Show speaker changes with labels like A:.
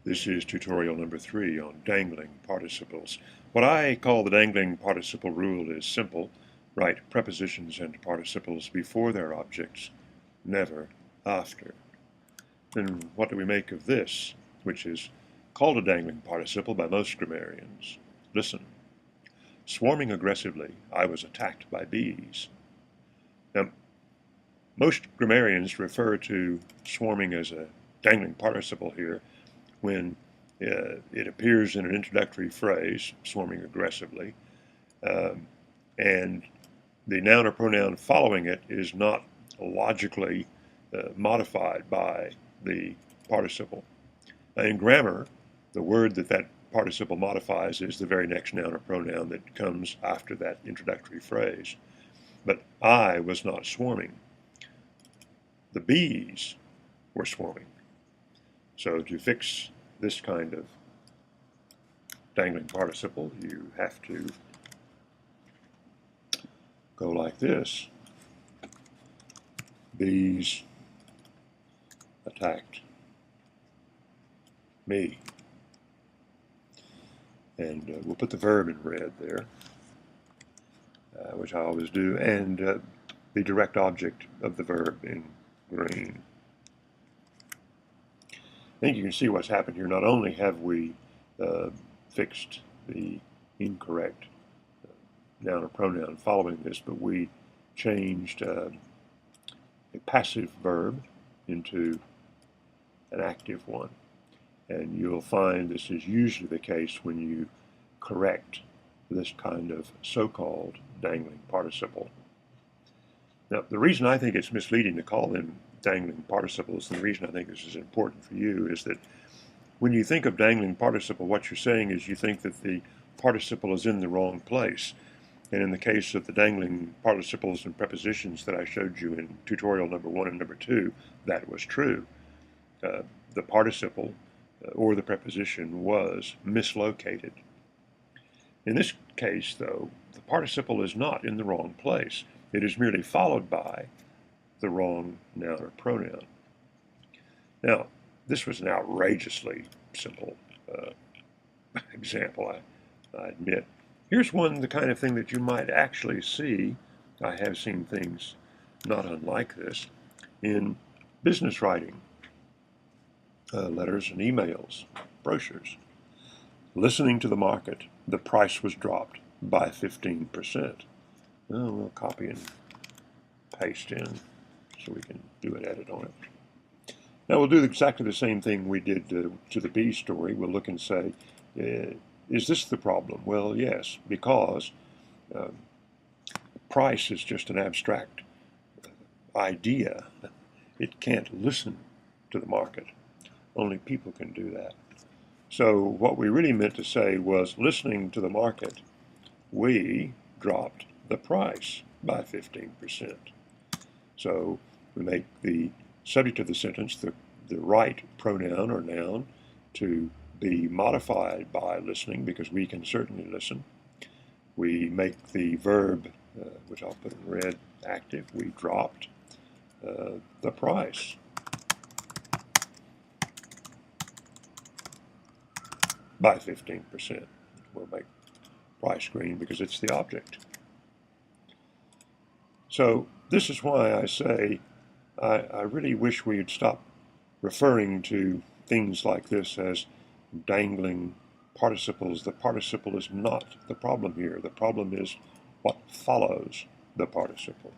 A: This is tutorial number 3 on dangling participles. What I call the dangling participle rule is simple. Write prepositions and participles before their objects, never after. Then what do we make of this, which is called a dangling participle by most grammarians? Listen. Swarming aggressively, I was attacked by bees. Now, most grammarians refer to swarming as a dangling participle here when it appears in an introductory phrase, swarming aggressively, and the noun or pronoun following it is not logically modified by the participle. Now, in grammar, the word that participle modifies is the very next noun or pronoun that comes after that introductory phrase. But I was not swarming. The bees were swarming. So to fix this kind of dangling participle, you have to go like this. Bees attacked me. And we'll put the verb in red there, which I always do, and the direct object of the verb in green. I think you can see what's happened here. Not only have we fixed the incorrect noun or pronoun following this, but we changed a passive verb into an active one. And you'll find this is usually the case when you correct this kind of so-called dangling participle. Now, the reason I think it's misleading to call them dangling participles, and the reason I think this is important for you, is that when you think of dangling participle, what you're saying is you think that the participle is in the wrong place. And in the case of the dangling participles and prepositions that I showed you in tutorial number 1 and number 2, that was true. The participle or the preposition was mislocated. In this case, though, the participle is not in the wrong place. It is merely followed by the wrong noun or pronoun. Now, this was an outrageously simple example, I admit. Here's one, the kind of thing that you might actually see. I have seen things not unlike this in business writing, letters and emails, brochures. Listening to the market, the price was dropped by 15%. Well, we'll copy and paste in so we can do an edit on it. Now we'll do exactly the same thing we did to the bee story. We'll look and say, is this the problem? Well, yes, because price is just an abstract idea. It can't listen to the market. Only people can do that. So what we really meant to say was, listening to the market, we dropped the price by 15%. So we make the subject of the sentence the right pronoun or noun to be modified by listening, because we can certainly listen. We make the verb, which I'll put in red, active. We dropped the price by 15%. We'll make price green because it's the object. So this is why I say I really wish we would stop referring to things like this as dangling participles. The participle is not the problem here. The problem is what follows the participle.